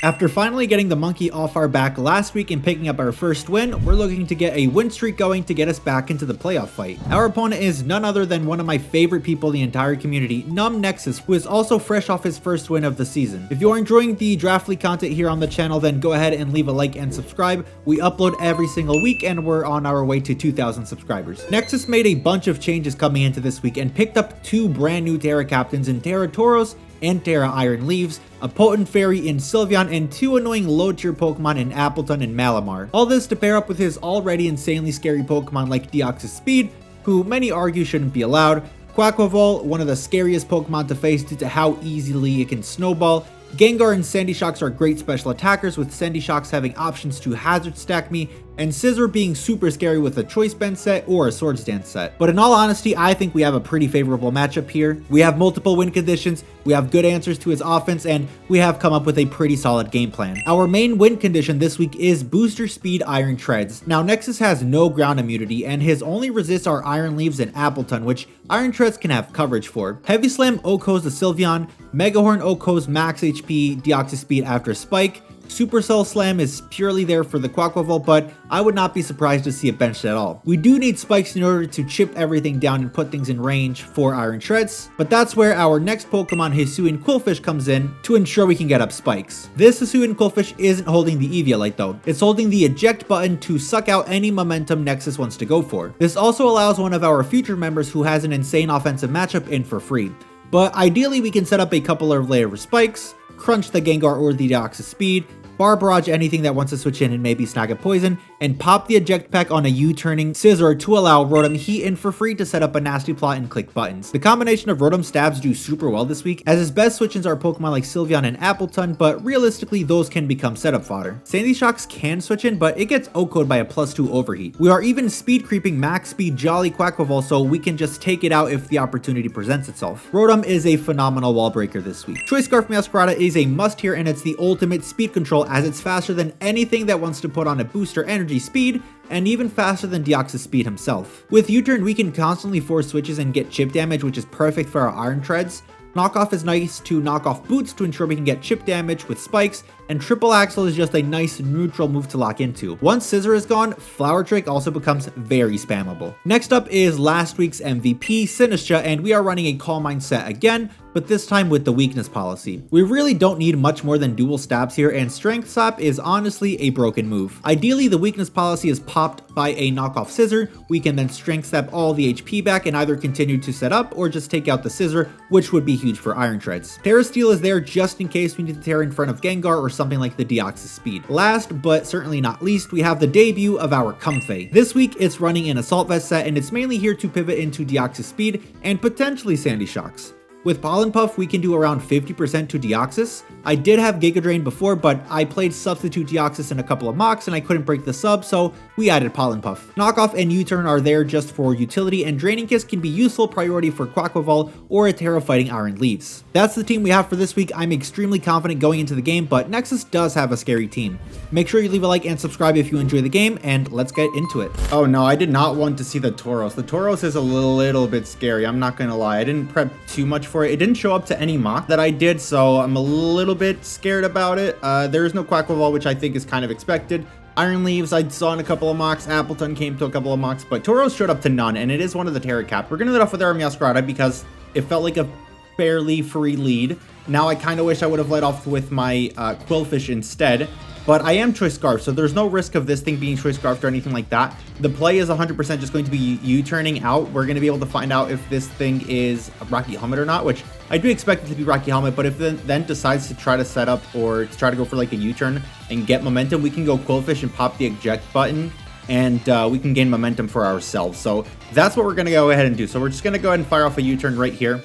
After finally getting the monkey off our back last week and picking up our first win, we're looking to get a win streak going to get us back into the playoff fight. Our opponent is none other than one of my favorite people in the entire community, Nexus, who is also fresh off his first win of the season. If you are enjoying the draft league content here on the channel, then go ahead and leave a like and subscribe. We upload every single week and we're on our way to 2,000 subscribers. Nexus made a bunch of changes coming into this week and picked up two brand new Terra captains in Terra Tauros and Terra Iron Leaves, a potent fairy in Sylveon, and two annoying low tier Pokemon in Appleton and Malamar. All this to pair up with his already insanely scary Pokemon like Deoxys-Speed, who many argue shouldn't be allowed, Quaquaval, one of the scariest Pokemon to face due to how easily it can snowball. Gengar and Sandy Shocks are great special attackers, with Sandy Shocks having options to hazard stack me, and Scizor being super scary with a Choice Bend set or a Swords Dance set. But in all honesty, I think we have a pretty favorable matchup here. We have multiple win conditions, we have good answers to his offense, and we have come up with a pretty solid game plan. Our main win condition this week is Booster Speed Iron Treads. Now Nexus has no ground immunity, and his only resists are Iron Leaves and Appleton, which Iron Treads can have coverage for. Heavy Slam OHKOs the Sylveon, Mega Horn OHKOs max HP Deoxys-Speed after Spike. Supercell Slam is purely there for the Quaquaval, but I would not be surprised to see it benched at all. We do need spikes in order to chip everything down and put things in range for Iron Treads, but that's where our next Pokemon, Hisuian Quillfish, comes in to ensure we can get up spikes. This Hisuian Quillfish isn't holding the Eviolite though. It's holding the eject button to suck out any momentum Nexus wants to go for. This also allows one of our future members who has an insane offensive matchup in for free. But ideally we can set up a couple of layer spikes, crunch the Gengar or the Deoxys-Speed, bar barrage anything that wants to switch in and maybe snag a poison, and pop the eject pack on a U-turning Scizor to allow Rotom Heat in for free to set up a nasty plot and click buttons. The combination of Rotom stabs do super well this week, as his best switch-ins are Pokemon like Sylveon and Appleton, but realistically those can become setup fodder. Sandy Shocks can switch in, but it gets OHKO'd by a +2 overheat. We are even speed creeping max speed Jolly Quaquaval, so we can just take it out if the opportunity presents itself. Rotom is a phenomenal wall breaker this week. Choice Scarf Meowscarada is a must here, and it's the ultimate speed control, as it's faster than anything that wants to put on a booster energy speed, and even faster than Deoxys-Speed himself. With U-turn, we can constantly force switches and get chip damage, which is perfect for our Iron Treads. Knockoff is nice to knock off boots to ensure we can get chip damage with spikes, and Triple Axle is just a nice neutral move to lock into. Once Scizor is gone, Flower Drake also becomes very spammable. Next up is last week's MVP, Sinistra, and we are running a Calm Mind set again, but this time with the weakness policy. We really don't need much more than dual stabs here, and Strength Slap is honestly a broken move. Ideally, the weakness policy is popped by a knockoff Scizor. We can then Strength Slap all the HP back and either continue to set up or just take out the Scizor, which would be huge for Iron Treads. Terra Steel is there just in case we need to Terra in front of Gengar or something like the Deoxys-Speed. Last, but certainly not least, we have the debut of our Comfey. This week, it's running an Assault Vest set, and it's mainly here to pivot into Deoxys-Speed and potentially Sandy Shocks. With Pollen Puff, we can do around 50% to Deoxys. I did have Giga Drain before, but I played Substitute Deoxys in a couple of mocks and I couldn't break the sub, so we added Pollen Puff. Knockoff and U-turn are there just for utility, and Draining Kiss can be useful priority for Quaquaval or a Terra fighting Iron Leaves. That's the team we have for this week. I'm extremely confident going into the game, but Nexus does have a scary team. Make sure you leave a like and subscribe if you enjoy the game, and let's get into it. Oh no, I did not want to see the Tauros. The Tauros is a little bit scary, I'm not gonna lie. I didn't prep too much for it. It didn't show up to any mock that I did, so I'm a little bit scared about it. There is no Quaquaval, which I think is kind of expected. Iron Leaves I saw in a couple of mocks, Appleton came to a couple of mocks, but Tauros showed up to none, and it is one of the Terra Cap. We're gonna lead off with our Meowscarada because it felt like a fairly free lead. Now I kind of wish I would have led off with my Quillfish instead, but I am Choice Scarf, so there's no risk of this thing being Choice Scarfed or anything like that. The play is 100% just going to be U-turning out. We're going to be able to find out if this thing is a Rocky Helmet or not, which I do expect it to be Rocky Helmet, but if it then decides to try to set up or to try to go for like a U-turn and get momentum, we can go Quillfish and pop the eject button, and we can gain momentum for ourselves. So that's what we're going to go ahead and do. So we're just going to go ahead and fire off a U-turn right here.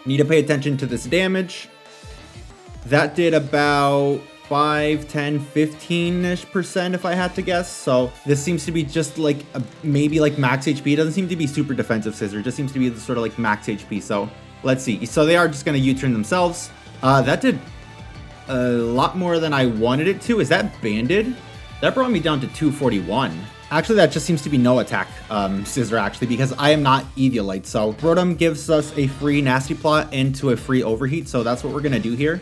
Need to pay attention to this damage. That did about 5, 10, 15-ish% if I had to guess. So this seems to be just like maybe like max HP. It doesn't seem to be super defensive Scizor. It just seems to be the sort of like max HP. So let's see. So they are just going to U-turn themselves. That did a lot more than I wanted it to. Is that banded? That brought me down to 241. Actually, that just seems to be no attack, Scizor, actually, because I am not Eviolite. So Rotom gives us a free Nasty Plot into a free Overheat, so that's what we're going to do here.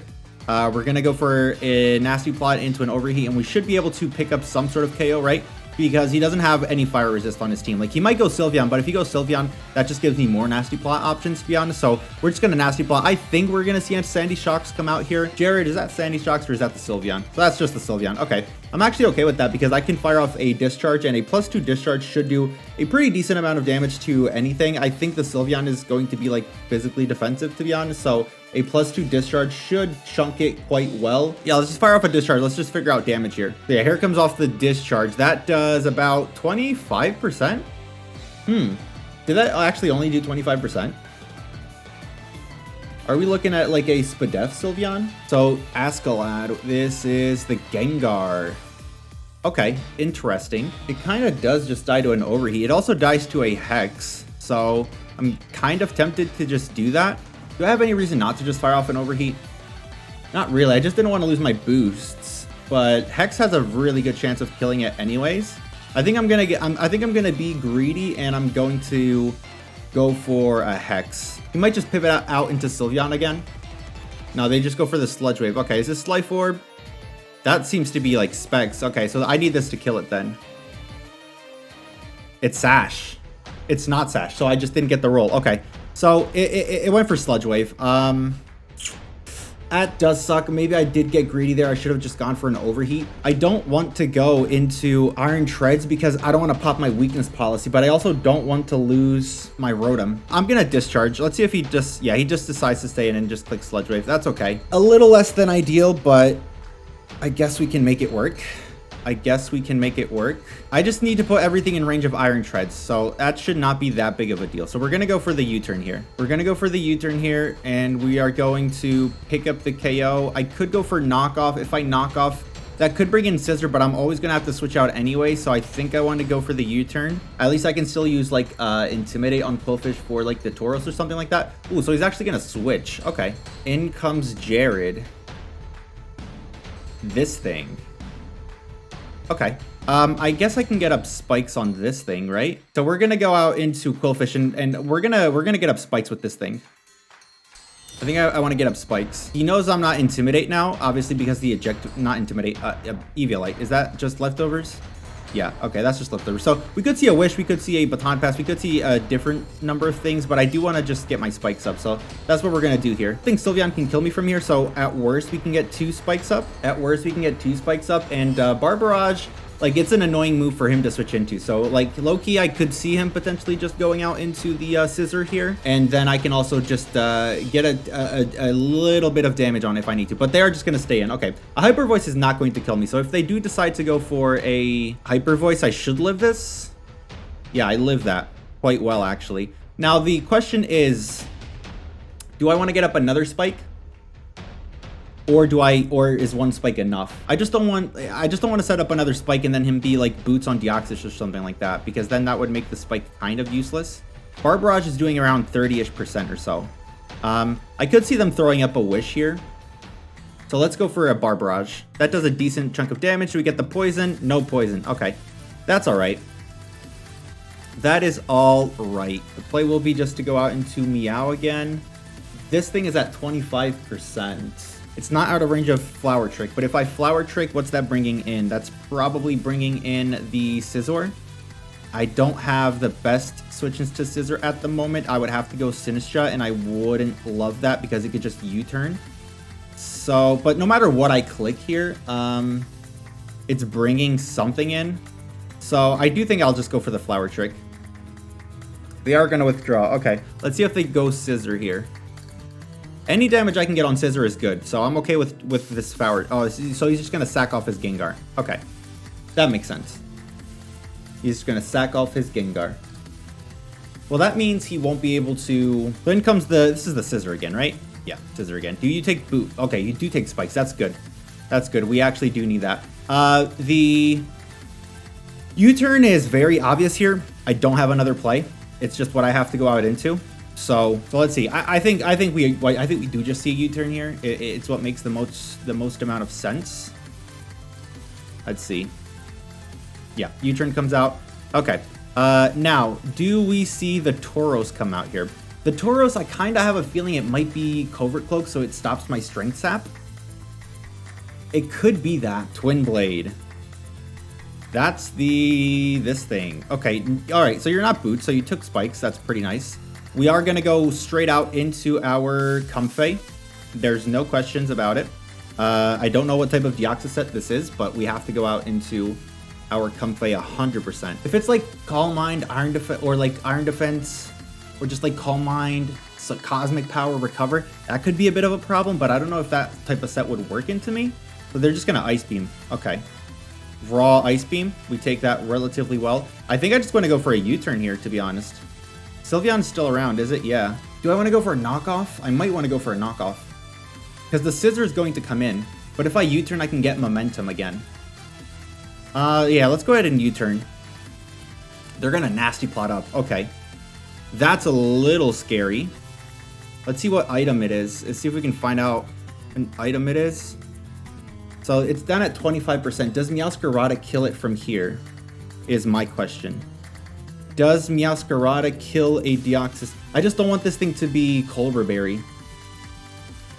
We're going to go for a Nasty Plot into an Overheat, and we should be able to pick up some sort of KO, right? Because he doesn't have any fire resist on his team. Like, he might go Sylveon, but if he goes Sylveon, that just gives me more Nasty Plot options, to be honest. So we're just going to Nasty Plot. I think we're going to see Sandy Shocks come out here. Jared, is that Sandy Shocks or is that the Sylveon? So that's just the Sylveon. Okay. I'm actually okay with that because I can fire off a Discharge, and a +2 Discharge should do a pretty decent amount of damage to anything. I think the Sylveon is going to be, like, physically defensive, to be honest. So a +2 Discharge should chunk it quite well. Yeah, let's just fire off a Discharge. Let's just figure out damage here. So yeah, here comes off the Discharge. That does about 25%. Did that actually only do 25%? Are we looking at like a Spadef Sylveon? So Askeladd, this is the Gengar. Okay, interesting. It kind of does just die to an Overheat. It also dies to a Hex. So I'm kind of tempted to just do that. Do I have any reason not to just fire off an Overheat? Not really. I just didn't want to lose my boosts. But Hex has a really good chance of killing it anyways. I think I'm gonna be greedy, and I'm going to go for a Hex. He might just pivot out into Sylveon again. No, they just go for the Sludge Wave. Okay, is this Life Orb? That seems to be like Specs. Okay, so I need this to kill it then. It's Sash. It's not Sash, so I just didn't get the roll. Okay, so it went for Sludge Wave. That does suck. Maybe I did get greedy there. I should have just gone for an Overheat. I don't want to go into Iron Treads because I don't want to pop my weakness policy, but I also don't want to lose my Rotom. I'm going to Discharge. Let's see if he just, yeah, he just decides to stay in and just click Sludge Wave. That's okay. A little less than ideal, but I guess we can make it work. I just need to put everything in range of Iron Treads, so that should not be that big of a deal. So we're going to go for the U-turn here. And we are going to pick up the KO. I could go for Knockoff. If I knock off, that could bring in Scissor, but I'm always going to have to switch out anyway, so I think I want to go for the U-turn. At least I can still use, like, Intimidate on Quillfish for, like, the Tauros or something like that. Ooh, so he's actually going to switch. Okay. In comes Jared. This thing. Okay, I guess I can get up spikes on this thing, right? So we're gonna go out into Quillfish and we're gonna get up spikes with this thing. I think I want to get up spikes. He knows I'm not Intimidate now, obviously because the not Intimidate, Eviolite. Is that just leftovers? Yeah, okay, that's just leftovers. So we could see a Wish, we could see a Baton Pass, we could see a different number of things, but I do want to just get my spikes up, so that's what we're going to do here. I think Sylveon can kill me from here, so at worst we can get 2 spikes up. And Barbarage, like, it's an annoying move for him to switch into. So, like, low-key, I could see him potentially just going out into the Scissor here. And then I can also just get a little bit of damage on if I need to. But they are just going to stay in. Okay, a Hyper Voice is not going to kill me. So if they do decide to go for a Hyper Voice, I should live this. Yeah, I live that quite well, actually. Now, the question is, do I want to get up another spike? Or is 1 spike enough? I just don't want to set up another spike and then him be like Boots on Deoxys or something like that, because then that would make the spike kind of useless. Barbarage is doing around 30-ish% or so. I could see them throwing up a Wish here. So let's go for a Barbarage. That does a decent chunk of damage. Do we get the poison? No poison. Okay, that's all right. That is all right. The play will be just to go out into Meow again. This thing is at 25%. It's not out of range of Flower Trick, but if I Flower Trick, what's that bringing in? That's probably bringing in the Scizor. I don't have the best switches to Scizor at the moment. I would have to go Sinistra, and I wouldn't love that because it could just U-turn. So, but no matter what I click here, it's bringing something in. So I do think I'll just go for the Flower Trick. They are going to withdraw. Okay, let's see if they go Scissor here. Any damage I can get on Scissor is good, so I'm okay with this Flower. Oh, so he's just going to sack off his Gengar. Okay, that makes sense. He's just going to sack off his Gengar. Well, that means he won't be able to... Then comes the... This is the Scissor again, right? Yeah, Scissor again. Do you take Boot? Okay, you do take Spikes. That's good. That's good. We actually do need that. The U-turn is very obvious here. I don't have another play. It's just what I have to go out into. So let's see. I think we do just see a U-turn here. It's what makes the most amount of sense. Let's see. Yeah, U-turn comes out. Okay. Now, do we see the Tauros come out here? The Tauros, I kind of have a feeling it might be Covert Cloak, so it stops my Strength Sap. It could be that. Twin Blade. That's this thing. Okay, all right, so you're not Boots, so you took Spikes. That's pretty nice. We are going to go straight out into our Comfey. There's no questions about it. I don't know what type of Deoxys set this is, but we have to go out into our Comfey 100%. If it's like Calm Mind, Iron Defense, or like Iron Defense, or just like Calm Mind, so Cosmic Power, Recover, that could be a bit of a problem, but I don't know if that type of set would work into me. So they're just going to Ice Beam. Okay. Raw Ice Beam. We take that relatively well. I think I just want to go for a U-turn here, to be honest. Sylveon's still around, is it? Yeah. Do I want to go for a knockoff? I might want to go for a knockoff. Because the Scissor is going to come in. But if I U-turn, I can get momentum again. Yeah, let's go ahead and U-turn. They're going to Nasty Plot up. Okay. That's a little scary. Let's see what item it is. Let's see if we can find out an item it is. So it's down at 25%. Does Meowscarada kill it from here? Is my question. Does Meowscarada kill a Deoxys? I just don't want this thing to be Colbur Berry.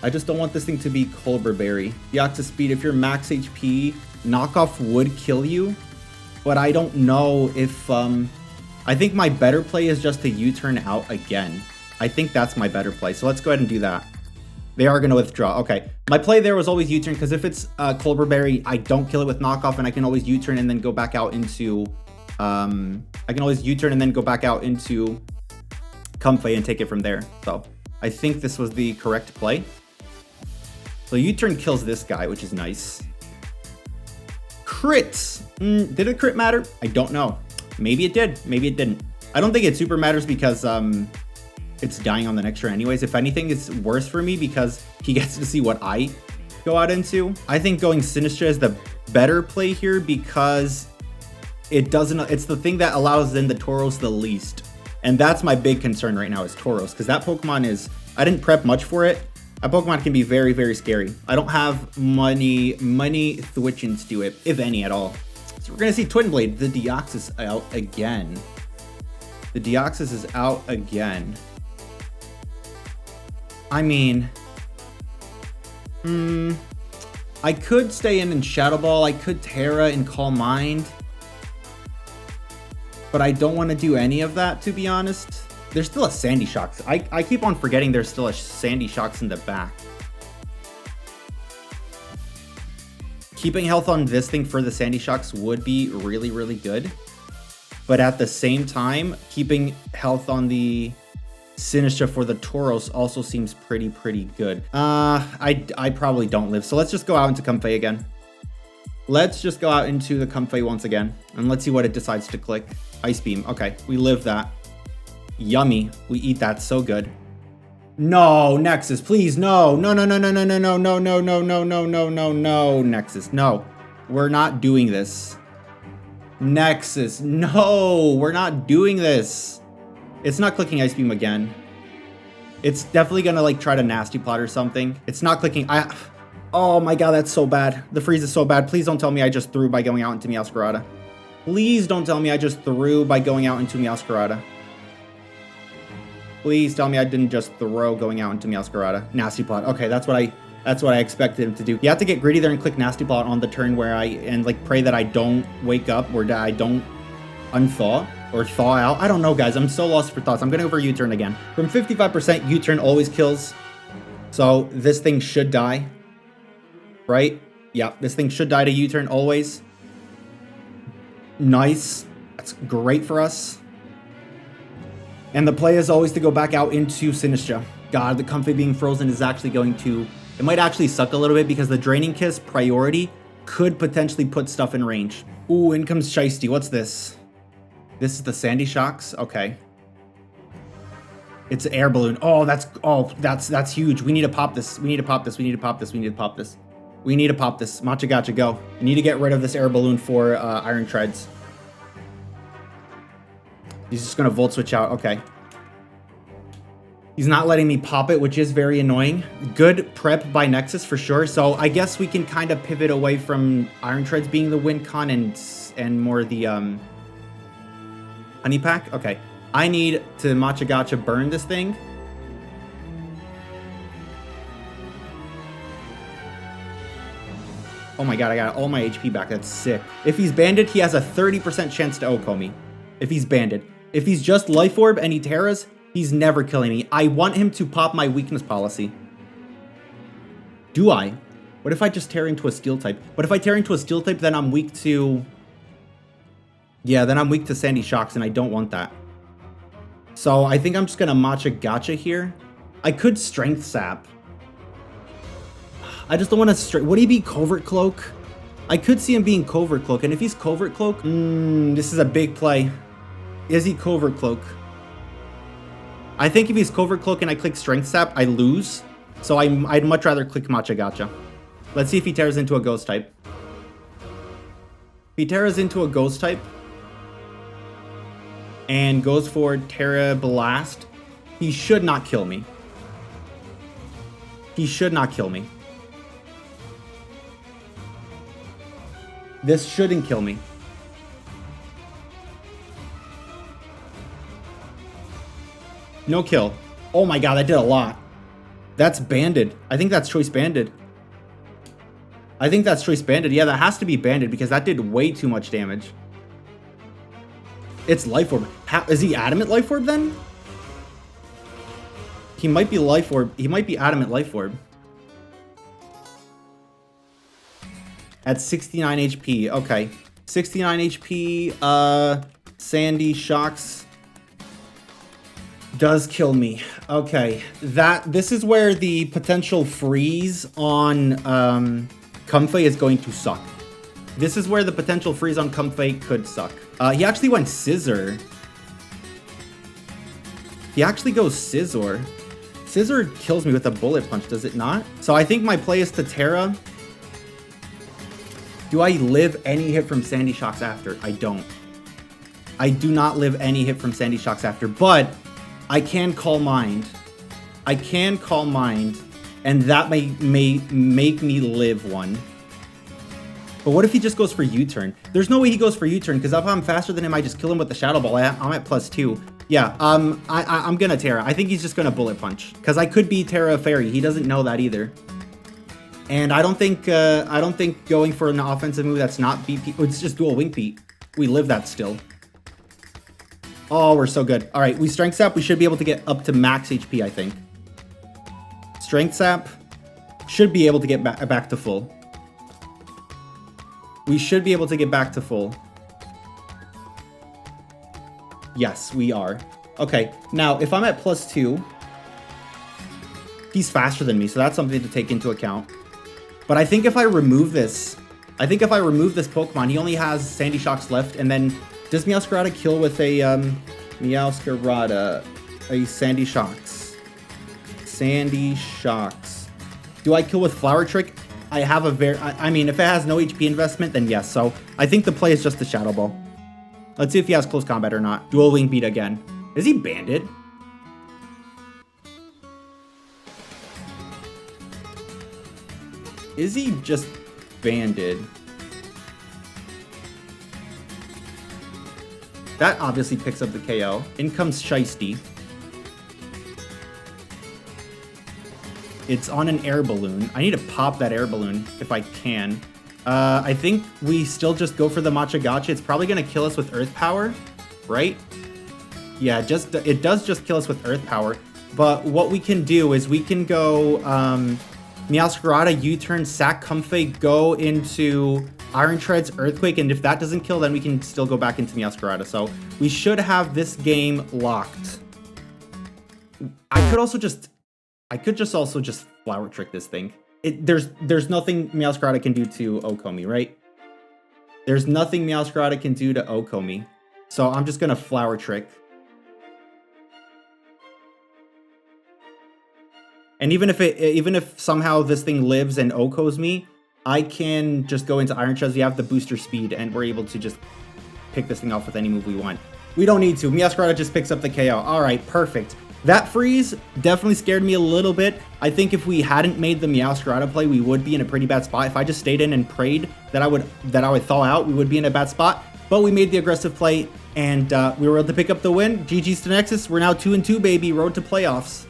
I just don't want this thing to be Colbur Berry. Deoxys-Speed, if you're max HP, knockoff would kill you. But I don't know if... I think my better play is just to U-turn out again. I think that's my better play. So let's go ahead and do that. They are going to withdraw. Okay. My play there was always U-turn because if it's Colbur Berry, I don't kill it with knockoff and I can always U-turn and then go back out into... I can always U-turn and then go back out into Comfey and take it from there. So I think this was the correct play. So U-turn kills this guy, which is nice. Crits. Did a crit matter? I don't know. Maybe it did. Maybe it didn't. I don't think it super matters because it's dying on the next turn anyways. If anything, it's worse for me because he gets to see what I go out into. I think going Sinistra is the better play here because it doesn't... It's the thing that allows in the Tauros the least. And that's my big concern right now is Tauros because that Pokemon is... I didn't prep much for it. That Pokemon can be very, very scary. I don't have many Thwitchins to it, if any at all. So we're going to see Twin Blade. The Deoxys out again. The Deoxys is out again. I mean... I could stay in Shadow Ball. I could Terra and Calm Mind. But I don't want to do any of that, to be honest. There's still a Sandy Shocks. I keep on forgetting there's still a Sandy Shocks in the back. Keeping health on this thing for the Sandy Shocks would be really, really good. But at the same time, keeping health on the Sinistra for the Tauros also seems pretty good. I probably don't live. So let's just go out into Comfey again. Let's just go out into the Comfey once again. And let's see what it decides to click. Ice Beam. Okay, we live that. Yummy. We eat that so good. No, Nexus, please, no. No, Nexus, no. We're not doing this. Nexus, no, we're not doing this. It's not clicking Ice Beam again. It's definitely gonna like try to Nasty Plot or something. It's not clicking. Oh my god, that's so bad. The freeze is so bad. Please don't tell me I just threw by going out into Meowscarada. Please don't tell me I just threw by going out into Meowscarada. Please tell me I didn't just throw going out into Meowscarada. Nasty Plot. Okay, that's what I expected him to do. You have to get greedy there and click Nasty Plot on the turn where and like pray that I don't wake up or that I don't unthaw or thaw out. I don't know, guys. I'm so lost for thoughts. I'm gonna go for U-turn again. From 55%, U-turn always kills. So this thing should die. Right? Yeah, this thing should die to U-turn always. Nice. That's great for us. And the play is always to go back out into Sinistra. God, the Comfey being frozen is actually going to... It might actually suck a little bit because the Draining Kiss priority could potentially put stuff in range. Ooh, in comes Shiesty. What's this? This is the Sandy Shocks? Okay. It's an air balloon. Oh, that's huge. We need to pop this. We need to pop this. We need to pop this. We need to pop this. We need to pop this. Matcha Gotcha, go. We need to get rid of this air balloon for Iron Treads. He's just going to Volt Switch out. Okay. He's not letting me pop it, which is very annoying. Good prep by Nexus for sure. So I guess we can kind of pivot away from Iron Treads being the win con and more the Honey Pack. Okay. I need to Matcha Gotcha burn this thing. Oh my god, I got all my HP back. That's sick. If he's banded, he has a 30% chance to OHKO me. If he's banded. If he's just Life Orb and he Terras, he's never killing me. I want him to pop my weakness policy. Do I? What if I just tear into a steel type? But if I tear into a steel type, then I'm weak to... Yeah, then I'm weak to Sandy Shocks, and I don't want that. So I think I'm just going to Matcha Gotcha here. I could Strength Sap. I just don't want to... Would he be Covert Cloak? I could see him being Covert Cloak, and if he's Covert Cloak... this is a big play. Is he Covert Cloak? I think if he's Covert Cloak and I click Strength Sap, I lose. So I'd much rather click Matcha Gotcha. Let's see if he tears into a Ghost type. If he tears into a Ghost type and goes for Terra Blast, he should not kill me. He should not kill me. This shouldn't kill me. No kill. Oh my god, that did a lot. That's banded. I think that's choice banded. I think that's choice banded. Yeah, that has to be banded because that did way too much damage. It's Life Orb. Is he Adamant Life Orb then? He might be Life Orb. He might be Adamant Life Orb. At 69 HP. Okay. 69 HP. Sandy Shocks does kill me. Okay. This is where the potential freeze on Comfey is going to suck. This is where the potential freeze on Comfey could suck. He actually went Scissor. He actually goes Scizor. Scissor kills me with a Bullet Punch, does it not? So I think my play is to Terra. Do I live any hit from Sandy Shocks after? I don't. I do not live any hit from Sandy Shocks after, but I can Call Mind. I can Call Mind, and that may make me live one. But what if he just goes for U-turn? There's no way he goes for U-turn, because if I'm faster than him, I just kill him with the Shadow Ball. I'm at +2. Yeah, I'm gonna Terra. I think he's just gonna Bullet Punch, because I could be Terra Fairy. He doesn't know that either. And I don't think going for an offensive move that's not BP, it's just dual Wing Beat. We live that still. Oh, we're so good. All right, we Strength Sap. We should be able to get up to max HP, I think. Strength Sap should be able to get back to full. We should be able to get back to full. Yes, we are. Okay, now if I'm at +2, he's faster than me, so that's something to take into account. But I think if I remove this, Pokemon, he only has Sandy Shocks left, and then does Meowscarada kill with a Meowscarada, a Sandy Shocks? Sandy Shocks. Do I kill with Flower Trick? I have a I mean, if it has no HP investment, then yes. So I think the play is just the Shadow Ball. Let's see if he has close combat or not. Dual Wing Beat again. Is he banded? Is he just banded? That obviously picks up the KO. In comes Shiesty. It's on an air balloon. I need to pop that air balloon if I can. I think we still just go for the Matcha Gotcha. It's probably going to kill us with Earth Power, right? Yeah, it does just kill us with Earth Power. But what we can do is we can go Meowscarada, U-turn, sack Comfey, go into Iron Treads, Earthquake, and if that doesn't kill, then we can still go back into Meowscarada. So we should have this game locked. I could also just Flower Trick this thing. There's nothing Meowscarada can do to OHKO me, right? There's nothing Meowscarada can do to OHKO me. So I'm just gonna Flower Trick. And even if somehow this thing lives and OHKOs me, I can just go into Iron Treads. We have the booster speed, and we're able to just pick this thing off with any move we want. We don't need to. Meowscarada just picks up the KO. All right, perfect. That freeze definitely scared me a little bit. I think if we hadn't made the Meowscarada play, we would be in a pretty bad spot. If I just stayed in and prayed that I would thaw out, we would be in a bad spot. But we made the aggressive play, and we were able to pick up the win. GG's to Nexus. We're now 2-2, baby. Road to playoffs.